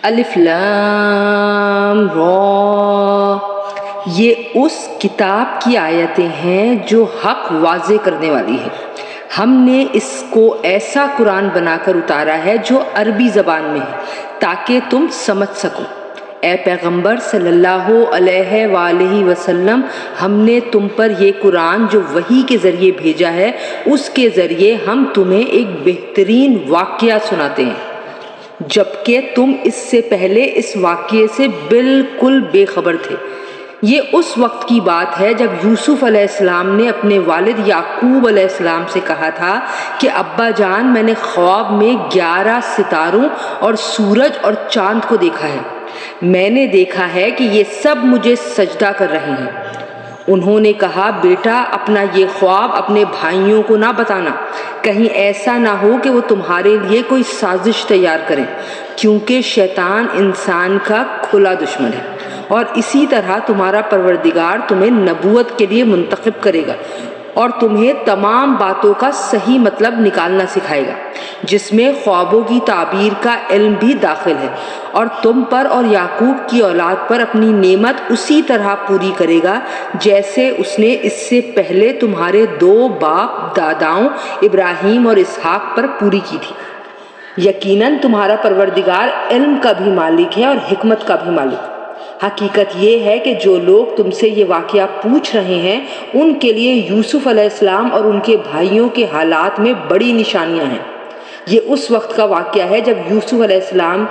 الف لام را، یہ اس کتاب کی آیتیں ہیں جو حق واضح کرنے والی ہے۔ ہم نے اس کو ایسا قرآن بنا کر اتارا ہے جو عربی زبان میں ہے تاکہ تم سمجھ سکو۔ اے پیغمبر صلی اللہ علیہ وآلہ وسلم، ہم نے تم پر یہ قرآن جو وحی کے ذریعے بھیجا ہے، اس کے ذریعے ہم تمہیں ایک بہترین واقعہ سناتے ہیں، جبکہ تم اس سے پہلے اس واقعے سے بالکل بے خبر تھے۔ یہ اس وقت کی بات ہے جب یوسف علیہ السلام نے اپنے والد یعقوب علیہ السلام سے کہا تھا کہ ابا جان، میں نے خواب میں 11 ستاروں اور سورج اور چاند کو دیکھا ہے۔ میں نے دیکھا ہے کہ یہ سب مجھے سجدہ کر رہے ہیں۔ انہوں نے کہا، بیٹا، اپنا یہ خواب اپنے بھائیوں کو نہ بتانا، کہیں ایسا نہ ہو کہ وہ تمہارے لیے کوئی سازش تیار کریں، کیونکہ شیطان انسان کا کھلا دشمن ہے، اور اسی طرح تمہارا پروردگار تمہیں نبوت کے لیے منتخب کرے گا اور تمہیں تمام باتوں کا صحیح مطلب نکالنا سکھائے گا، جس میں خوابوں کی تعبیر کا علم بھی داخل ہے، اور تم پر اور یعقوب کی اولاد پر اپنی نعمت اسی طرح پوری کرے گا جیسے اس نے اس سے پہلے تمہارے 2 باپ داداؤں ابراہیم اور اسحاق پر پوری کی تھی۔ یقیناً تمہارا پروردگار علم کا بھی مالک ہے اور حکمت کا بھی مالک۔ حقیقت یہ ہے کہ جو لوگ تم سے یہ واقعہ پوچھ رہے ہیں، ان کے لیے یوسف علیہ السلام اور ان کے بھائیوں کے حالات میں بڑی نشانیاں ہیں۔ یہ اس وقت کا واقعہ ہے جب یوسف علیہ السلام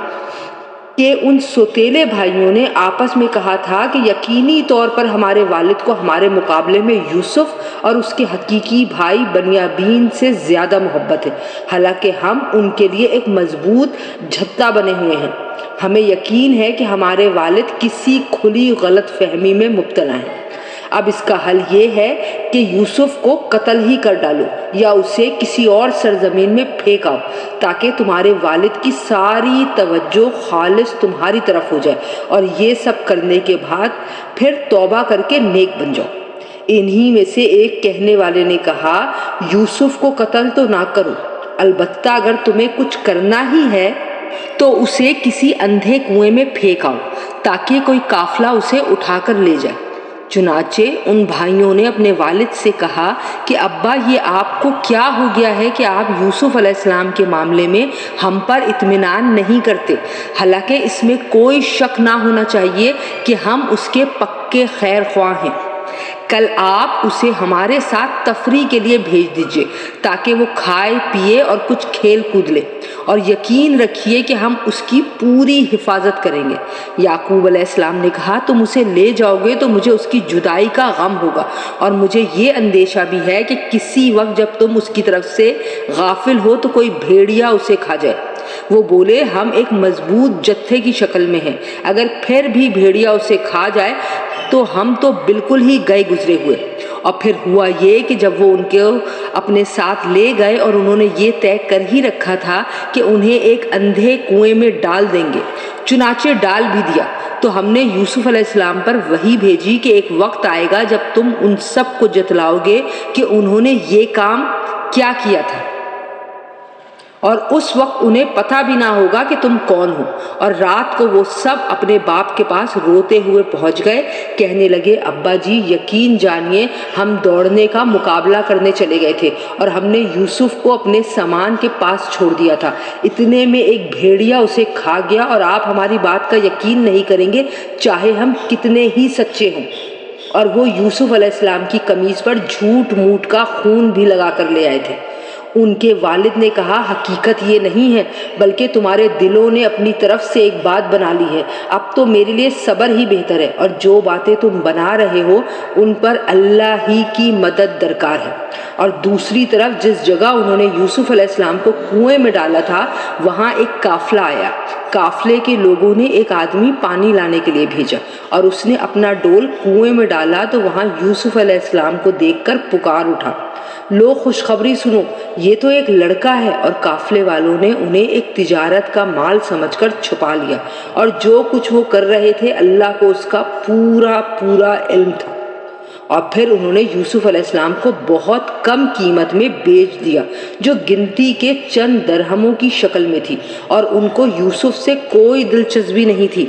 کے ان سوتیلے بھائیوں نے آپس میں کہا تھا کہ یقینی طور پر ہمارے والد کو ہمارے مقابلے میں یوسف اور اس کے حقیقی بھائی بنیامین سے زیادہ محبت ہے، حالانکہ ہم ان کے لیے ایک مضبوط جھتہ بنے ہوئے ہیں۔ ہمیں یقین ہے کہ ہمارے والد کسی کھلی غلط فہمی میں مبتلا ہیں۔ اب اس کا حل یہ ہے کہ یوسف کو قتل ہی کر ڈالو یا اسے کسی اور سرزمین میں پھینک آؤ، تاکہ تمہارے والد کی ساری توجہ خالص تمہاری طرف ہو جائے، اور یہ سب کرنے کے بعد پھر توبہ کر کے نیک بن جاؤ۔ انہی میں سے ایک کہنے والے نے کہا، یوسف کو قتل تو نہ کرو، البتہ اگر تمہیں کچھ کرنا ہی ہے تو اسے کسی اندھے کنویں میں پھینک آؤ تاکہ کوئی قافلہ اسے اٹھا کر لے جائے۔ چنانچہ ان بھائیوں نے اپنے والد سے کہا کہ ابا، یہ آپ کو کیا ہو گیا ہے کہ آپ یوسف علیہ السلام کے معاملے میں ہم پر اطمینان نہیں کرتے، حالانکہ اس میں کوئی شک نہ ہونا چاہیے کہ ہم اس کے پکے خیر خواہ ہیں۔ کل آپ اسے ہمارے ساتھ تفریح کے لیے بھیج دیجیے تاکہ وہ کھائے پیے اور کچھ کھیل کود لے، اور یقین رکھیے کہ ہم اس کی پوری حفاظت کریں گے۔ یعقوب علیہ السلام نے کہا، تم اسے لے جاؤ گے تو مجھے اس کی جدائی کا غم ہوگا، اور مجھے یہ اندیشہ بھی ہے کہ کسی وقت جب تم اس کی طرف سے غافل ہو تو کوئی بھیڑیا اسے کھا جائے۔ وہ بولے، ہم ایک مضبوط جتھے کی شکل میں ہیں، اگر پھر بھی بھیڑیا اسے کھا جائے تو ہم تو بالکل ہی گئے گزرے ہوئے۔ اور پھر ہوا یہ کہ جب وہ ان کو اپنے ساتھ لے گئے اور انہوں نے یہ طے کر ہی رکھا تھا کہ انہیں ایک اندھے کنویں میں ڈال دیں گے، چنانچہ ڈال بھی دیا، تو ہم نے یوسف علیہ السلام پر وحی بھیجی کہ ایک وقت آئے گا جب تم ان سب کو جتلاؤ گے کہ انہوں نے یہ کام کیا کیا تھا، اور اس وقت انہیں پتہ بھی نہ ہوگا کہ تم کون ہو۔ اور رات کو وہ سب اپنے باپ کے پاس روتے ہوئے پہنچ گئے، کہنے لگے، ابا جی، یقین جانیے ہم دوڑنے کا مقابلہ کرنے چلے گئے تھے اور ہم نے یوسف کو اپنے سامان کے پاس چھوڑ دیا تھا، اتنے میں ایک بھیڑیا اسے کھا گیا، اور آپ ہماری بات کا یقین نہیں کریں گے چاہے ہم کتنے ہی سچے ہوں۔ اور وہ یوسف علیہ السلام کی قمیص پر جھوٹ موٹ کا خون بھی لگا کر لے آئے تھے۔ ان کے والد نے کہا، حقیقت یہ نہیں ہے، بلکہ تمہارے دلوں نے اپنی طرف سے ایک بات بنا لی ہے، اب تو میرے لیے صبر ہی بہتر ہے، اور جو باتیں تم بنا رہے ہو ان پر اللہ ہی کی مدد درکار ہے۔ اور دوسری طرف جس جگہ انہوں نے یوسف علیہ السلام کو کنویں میں ڈالا تھا، وہاں ایک قافلہ آیا۔ قافلے کے لوگوں نے ایک آدمی پانی لانے کے لیے بھیجا، اور اس نے اپنا ڈول کنویں میں ڈالا تو وہاں یوسف علیہ السلام کو دیکھ کر پکار اٹھا، لو خوشخبری سنو، یہ تو ایک لڑکا ہے۔ اور قافلے والوں نے انہیں ایک تجارت کا مال سمجھ کر چھپا لیا، اور جو کچھ وہ کر رہے تھے اللہ کو اس کا پورا علم تھا۔ اور پھر انہوں نے یوسف علیہ السلام کو بہت کم قیمت میں بیچ دیا، جو گنتی کے چند درہموں کی شکل میں تھی، اور ان کو یوسف سے کوئی دلچسپی نہیں تھی۔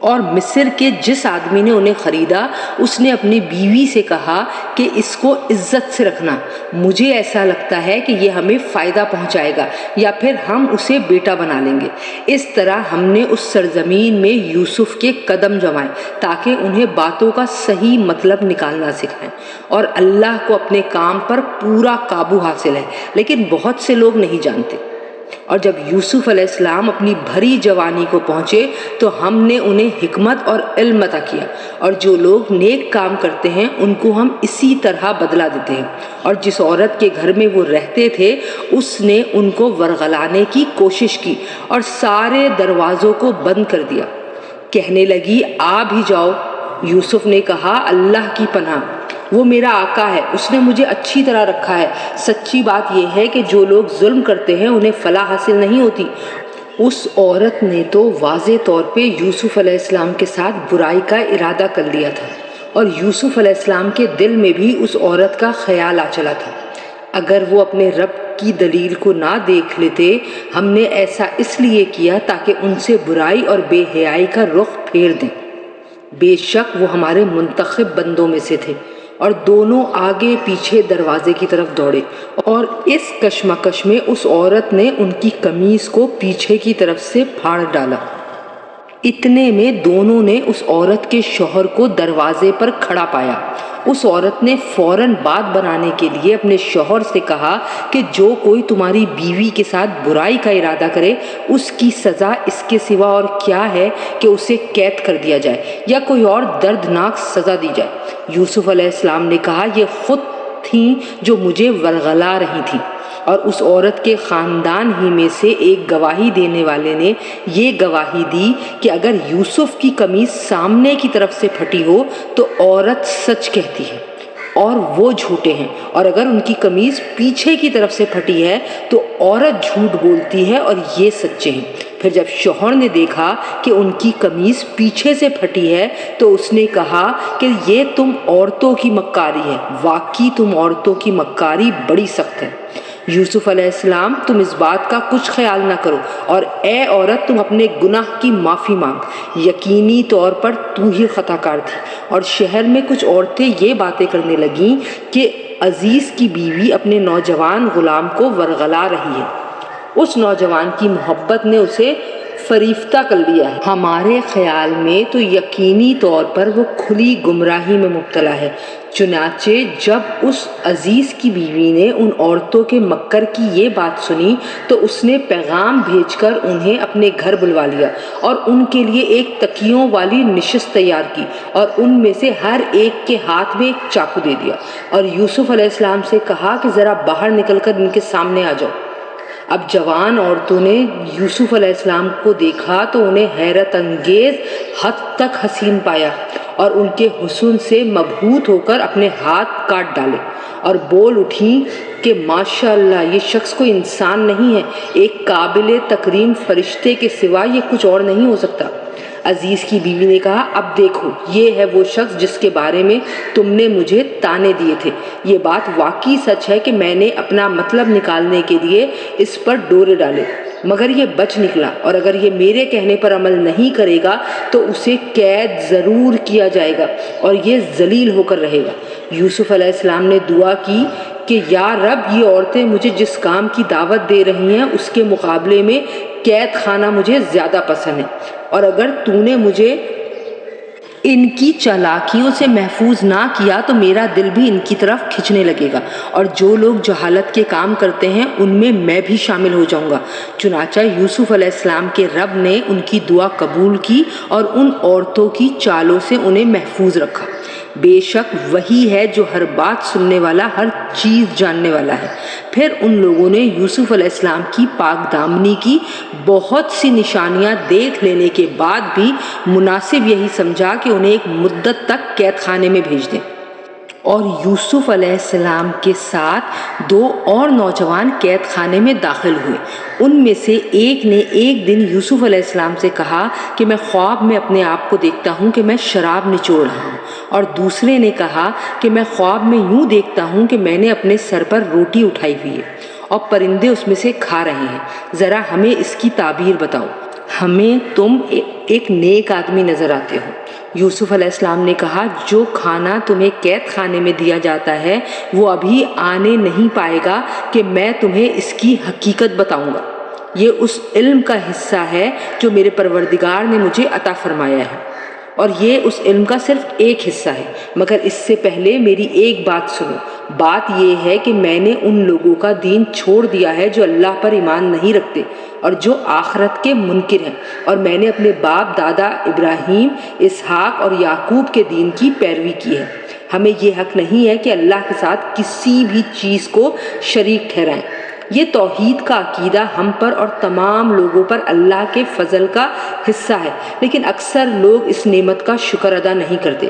اور مصر کے جس آدمی نے انہیں خریدا اس نے اپنی بیوی سے کہا کہ اس کو عزت سے رکھنا، مجھے ایسا لگتا ہے کہ یہ ہمیں فائدہ پہنچائے گا، یا پھر ہم اسے بیٹا بنا لیں گے۔ اس طرح ہم نے اس سرزمین میں یوسف کے قدم جمائے تاکہ انہیں باتوں کا صحیح مطلب نکالنا سکھائیں، اور اللہ کو اپنے کام پر پورا قابو حاصل ہے، لیکن بہت سے لوگ نہیں جانتے۔ اور جب یوسف علیہ السلام اپنی بھری جوانی کو پہنچے تو ہم نے انہیں حکمت اور علم عطا کیا، اور جو لوگ نیک کام کرتے ہیں ان کو ہم اسی طرح بدلہ دیتے ہیں۔ اور جس عورت کے گھر میں وہ رہتے تھے اس نے ان کو ورغلانے کی کوشش کی اور سارے دروازوں کو بند کر دیا۔ کہنے لگی آ بھی جاؤ۔ یوسف نے کہا اللہ کی پناہ، وہ میرا آقا ہے، اس نے مجھے اچھی طرح رکھا ہے۔ سچی بات یہ ہے کہ جو لوگ ظلم کرتے ہیں انہیں فلاح حاصل نہیں ہوتی۔ اس عورت نے تو واضح طور پہ یوسف علیہ السلام کے ساتھ برائی کا ارادہ کر لیا تھا، اور یوسف علیہ السلام کے دل میں بھی اس عورت کا خیال آ چلا تھا۔ اگر وہ اپنے رب کی دلیل کو نہ دیکھ لیتے، ہم نے ایسا اس لیے کیا تاکہ ان سے برائی اور بے حیائی کا رخ پھیر دیں۔ بے شک وہ ہمارے منتخب بندوں میں سے تھے۔ اور دونوں آگے پیچھے دروازے کی طرف دوڑے، اور اس کشمکش میں اس عورت نے ان کی قمیص کو پیچھے کی طرف سے پھاڑ ڈالا۔ اتنے میں دونوں نے اس عورت کے شوہر کو دروازے پر کھڑا پایا۔ اس عورت نے فوراً بات بنانے کے لیے اپنے شوہر سے کہا کہ جو کوئی تمہاری بیوی کے ساتھ برائی کا ارادہ کرے اس کی سزا اس کے سوا اور کیا ہے کہ اسے قید کر دیا جائے یا کوئی اور دردناک سزا دی جائے۔ یوسف علیہ السلام نے کہا یہ خود تھیں جو مجھے ورغلا رہی تھیں۔ اور اس عورت کے خاندان ہی میں سے ایک گواہی دینے والے نے یہ گواہی دی کہ اگر یوسف کی قمیص سامنے کی طرف سے پھٹی ہو تو عورت سچ کہتی ہے اور وہ جھوٹے ہیں، اور اگر ان کی قمیص پیچھے کی طرف سے پھٹی ہے تو عورت جھوٹ بولتی ہے اور یہ سچے ہیں۔ پھر جب شوہر نے دیکھا کہ ان کی قمیص پیچھے سے پھٹی ہے تو اس نے کہا کہ یہ تم عورتوں کی مکاری ہے، واقعی تم عورتوں کی مکاری بڑی سخت ہے۔ یوسف علیہ السلام تم اس بات کا کچھ خیال نہ کرو، اور اے عورت تم اپنے گناہ کی معافی مانگ، یقینی طور پر تو ہی خطا کار تھی۔ اور شہر میں کچھ عورتیں یہ باتیں کرنے لگیں کہ عزیز کی بیوی اپنے نوجوان غلام کو ورغلا رہی ہے، اس نوجوان کی محبت نے اسے فریفتہ کر لیا ہے۔ ہمارے خیال میں تو یقینی طور پر وہ کھلی گمراہی میں مبتلا ہے۔ چنانچہ جب اس عزیز کی بیوی نے ان عورتوں کے مکر کی یہ بات سنی تو اس نے پیغام بھیج کر انہیں اپنے گھر بلوا لیا اور ان کے لیے ایک تکیوں والی نشست تیار کی، اور ان میں سے ہر ایک کے ہاتھ میں ایک چاقو دے دیا، اور یوسف علیہ السلام سے کہا کہ ذرا باہر نکل کر ان کے سامنے آ جاؤ۔ اب جوان عورتوں نے یوسف علیہ السلام کو دیکھا تو انہیں حیرت انگیز حد تک حسین پایا، اور ان کے حسن سے مبہوت ہو کر اپنے ہاتھ کاٹ ڈالے اور بول اٹھیں کہ ماشاءاللہ یہ شخص کوئی انسان نہیں ہے، ایک قابل تکریم فرشتے کے سوا یہ کچھ اور نہیں ہو سکتا۔ عزیز کی بیوی نے کہا اب دیکھو یہ ہے وہ شخص جس کے بارے میں تم نے مجھے طعنے دیے تھے۔ یہ بات واقعی سچ ہے کہ میں نے اپنا مطلب نکالنے کے لیے اس پر ڈورے ڈالے، مگر یہ بچ نکلا، اور اگر یہ میرے کہنے پر عمل نہیں کرے گا تو اسے قید ضرور کیا جائے گا اور یہ ذلیل ہو کر رہے گا۔ یوسف علیہ السلام نے دعا کی کہ یا رب یہ عورتیں مجھے جس کام کی دعوت دے رہی ہیں اس کے مقابلے میں قید خانہ مجھے زیادہ پسند ہے، اور اگر تو نے مجھے ان کی چالاکیوں سے محفوظ نہ کیا تو میرا دل بھی ان کی طرف کھنچنے لگے گا، اور جو لوگ جہالت کے کام کرتے ہیں ان میں بھی شامل ہو جاؤں گا۔ چنانچہ یوسف علیہ السلام کے رب نے ان کی دعا قبول کی اور ان عورتوں کی چالوں سے انہیں محفوظ رکھا۔ بے شک وہی ہے جو ہر بات سننے والا، ہر چیز جاننے والا ہے۔ پھر ان لوگوں نے یوسف علیہ السلام کی پاک دامنی کی بہت سی نشانیاں دیکھ لینے کے بعد بھی مناسب یہی سمجھا کہ انہیں ایک مدت تک قید خانے میں بھیج دیں، اور یوسف علیہ السلام کے ساتھ 2 اور نوجوان قید خانے میں داخل ہوئے۔ ان میں سے ایک نے ایک دن یوسف علیہ السلام سے کہا کہ میں خواب میں اپنے آپ کو دیکھتا ہوں کہ میں شراب نچوڑ رہا ہوں اور دوسرے نے کہا کہ میں خواب میں یوں دیکھتا ہوں کہ میں نے اپنے سر پر روٹی اٹھائی ہوئی ہے اور پرندے اس میں سے کھا رہے ہیں، ذرا ہمیں اس کی تعبیر بتاؤ، ہمیں تم ایک نیک آدمی نظر آتے ہو۔ یوسف علیہ السلام نے کہا، جو کھانا تمہیں قید خانے میں دیا جاتا ہے وہ ابھی آنے نہیں پائے گا کہ میں تمہیں اس کی حقیقت بتاؤں گا۔ یہ اس علم کا حصہ ہے جو میرے پروردگار نے مجھے عطا فرمایا ہے، اور یہ اس علم کا صرف ایک حصہ ہے، مگر اس سے پہلے میری ایک بات سنو۔ بات یہ ہے کہ میں نے ان لوگوں کا دین چھوڑ دیا ہے جو اللہ پر ایمان نہیں رکھتے اور جو آخرت کے منکر ہیں، اور میں نے اپنے باپ دادا ابراہیم، اسحاق اور یعقوب کے دین کی پیروی کی ہے۔ ہمیں یہ حق نہیں ہے کہ اللہ کے ساتھ کسی بھی چیز کو شریک ٹھہرائیں۔ یہ توحید کا عقیدہ ہم پر اور تمام لوگوں پر اللہ کے فضل کا حصہ ہے، لیکن اکثر لوگ اس نعمت کا شکر ادا نہیں کرتے۔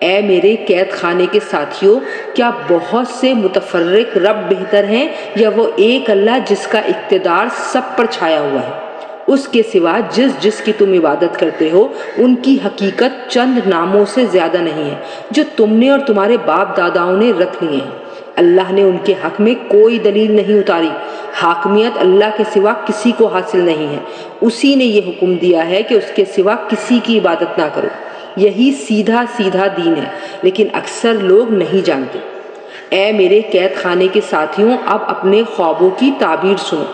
اے میرے قید خانے کے ساتھیوں، کیا بہت سے متفرق رب بہتر ہیں یا وہ ایک اللہ جس کا اقتدار سب پر چھایا ہوا ہے؟ اس کے سوا جس کی تم عبادت کرتے ہو ان کی حقیقت چند ناموں سے زیادہ نہیں ہے جو تم نے اور تمہارے باپ داداؤں نے رکھ لیے ہیں۔ اللہ نے ان کے حق میں کوئی دلیل نہیں اتاری۔ حاکمیت اللہ کے سوا کسی کو حاصل نہیں ہے۔ اسی نے یہ حکم دیا ہے کہ اس کے سوا کسی کی عبادت نہ کرو۔ یہی سیدھا دین ہے، لیکن اکثر لوگ نہیں جانتے۔ اے میرے قید خانے کے ساتھیوں، اب اپنے خوابوں کی تعبیر سنو۔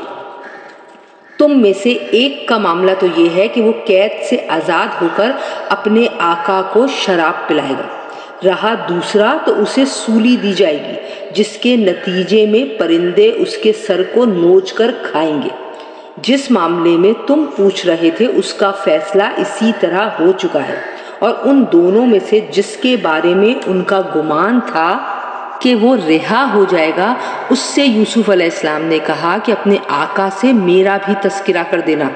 تم میں سے ایک کا معاملہ تو یہ ہے کہ وہ قید سے آزاد ہو کر اپنے آقا کو شراب پلائے گا، رہا دوسرا تو اسے سولی دی جائے گی جس کے نتیجے میں پرندے اس کے سر کو نوچ کر کھائیں گے۔ جس معاملے میں تم پوچھ رہے تھے اس کا فیصلہ اسی طرح ہو چکا ہے، اور ان دونوں میں سے جس کے بارے میں ان کا گمان تھا کہ وہ رہا ہو جائے گا، اس سے یوسف علیہ السلام نے کہا کہ اپنے آقا سے میرا بھی تذکرہ کر دینا۔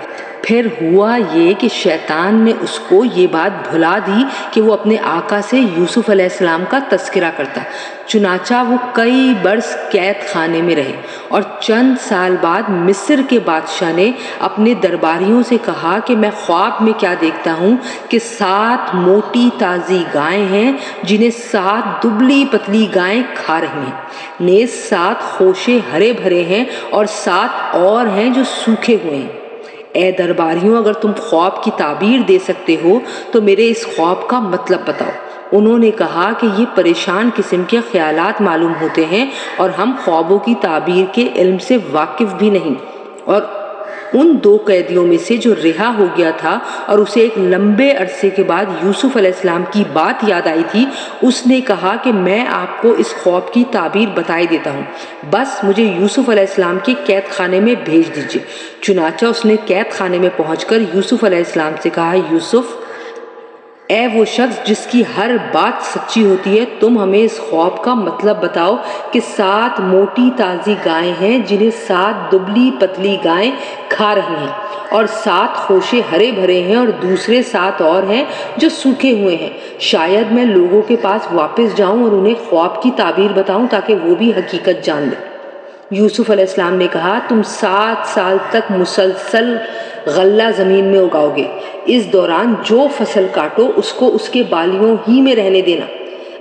پھر ہوا یہ کہ شیطان نے اس کو یہ بات بھلا دی کہ وہ اپنے آقا سے یوسف علیہ السلام کا تذکرہ کرتا۔ چنانچہ وہ کئی برس قید خانے میں رہے، اور چند سال بعد مصر کے بادشاہ نے اپنے درباریوں سے کہا کہ میں خواب میں کیا دیکھتا ہوں کہ 7 موٹی تازی گائیں ہیں جنہیں 7 دبلی پتلی گائیں کھا رہی ہیں، نیز 7 خوشے ہرے بھرے ہیں اور 7 اور ہیں جو سوکھے ہوئے ہیں۔ اے درباریوں، اگر تم خواب کی تعبیر دے سکتے ہو تو میرے اس خواب کا مطلب بتاؤ۔ انہوں نے کہا کہ یہ پریشان قسم کے خیالات معلوم ہوتے ہیں اور ہم خوابوں کی تعبیر کے علم سے واقف بھی نہیں۔ اور ان 2 قیدیوں میں سے جو رہا ہو گیا تھا اور اسے ایک لمبے عرصے کے بعد یوسف علیہ السلام کی بات یاد آئی تھی، اس نے کہا کہ میں آپ کو اس خواب کی تعبیر بتائی دیتا ہوں، بس مجھے یوسف علیہ السلام کے قید خانے میں بھیج دیجیے۔ چنانچہ اس نے قید خانے میں پہنچ کر یوسف علیہ السلام سے کہا، یوسف، اے وہ شخص جس کی ہر بات سچی ہوتی ہے، تم ہمیں اس خواب کا مطلب بتاؤ کہ 7 موٹی تازی گائیں ہیں جنہیں 7 دبلی پتلی گائیں کھا رہی ہیں، اور 7 خوشے ہرے بھرے ہیں اور دوسرے 7 اور ہیں جو سوکھے ہوئے ہیں۔ شاید میں لوگوں کے پاس واپس جاؤں اور انہیں خواب کی تعبیر بتاؤں تاکہ وہ بھی حقیقت جان لیں۔ یوسف علیہ السلام نے کہا، تم 7 سال تک مسلسل غلہ زمین میں اگاؤ گے، اس دوران جو فصل کاٹو اس کو اس کے بالیوں ہی میں رہنے دینا،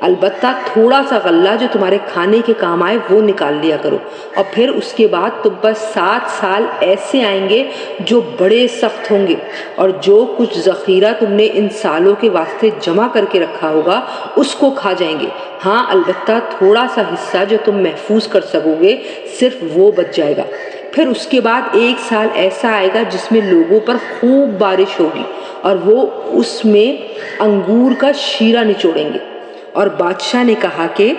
البتہ تھوڑا سا غلہ جو تمہارے کھانے کے کام آئے وہ نکال لیا کرو، اور پھر اس کے بعد تم پر 7 سال ایسے آئیں گے جو بڑے سخت ہوں گے، اور جو کچھ ذخیرہ تم نے ان سالوں کے واسطے جمع کر کے رکھا ہوگا اس کو کھا جائیں گے، ہاں البتہ تھوڑا سا حصہ جو تم محفوظ کر سکو گے صرف وہ بچ جائے گا۔ پھر اس کے بعد 1 سال ایسا آئے گا جس میں لوگوں پر خوب بارش ہوگی اور وہ اس میں انگور کا شیرہ نچوڑیں گے۔ اور بادشاہ نے کہا کہ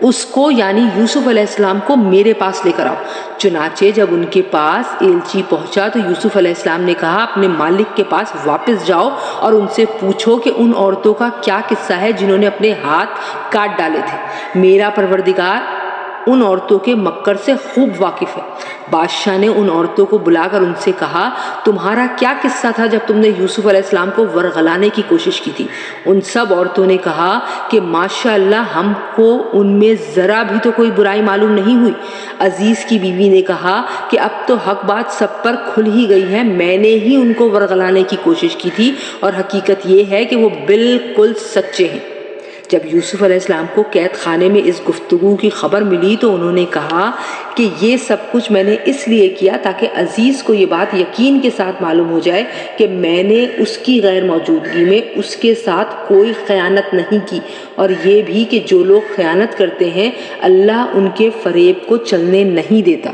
اس کو یعنی یوسف علیہ السلام کو میرے پاس لے کر آؤ۔ چنانچہ جب ان کے پاس ایلچی پہنچا تو یوسف علیہ السلام نے کہا، اپنے مالک کے پاس واپس جاؤ اور ان سے پوچھو کہ ان عورتوں کا کیا قصہ ہے جنہوں نے اپنے ہاتھ کاٹ ڈالے تھے۔ میرا پروردگار ان عورتوں کے مکر سے خوب واقف ہے۔ بادشاہ نے ان عورتوں کو بلا کر ان سے کہا، تمہارا کیا قصہ تھا جب تم نے یوسف علیہ السلام کو ورغلانے کی کوشش کی تھی؟ ان سب عورتوں نے کہا کہ ماشاء اللہ ہم کو ان میں ذرا بھی تو کوئی برائی معلوم نہیں ہوئی۔ عزیز کی بیوی نے کہا کہ اب تو حق بات سب پر کھل ہی گئی ہے، میں نے ہی ان کو ورغلانے کی کوشش کی تھی اور حقیقت یہ ہے کہ وہ بالکل سچے ہیں۔ جب یوسف علیہ السلام کو قید خانے میں اس گفتگو کی خبر ملی تو انہوں نے کہا کہ یہ سب کچھ میں نے اس لیے کیا تاکہ عزیز کو یہ بات یقین کے ساتھ معلوم ہو جائے کہ میں نے اس کی غیر موجودگی میں اس کے ساتھ کوئی خیانت نہیں کی، اور یہ بھی کہ جو لوگ خیانت کرتے ہیں اللہ ان کے فریب کو چلنے نہیں دیتا۔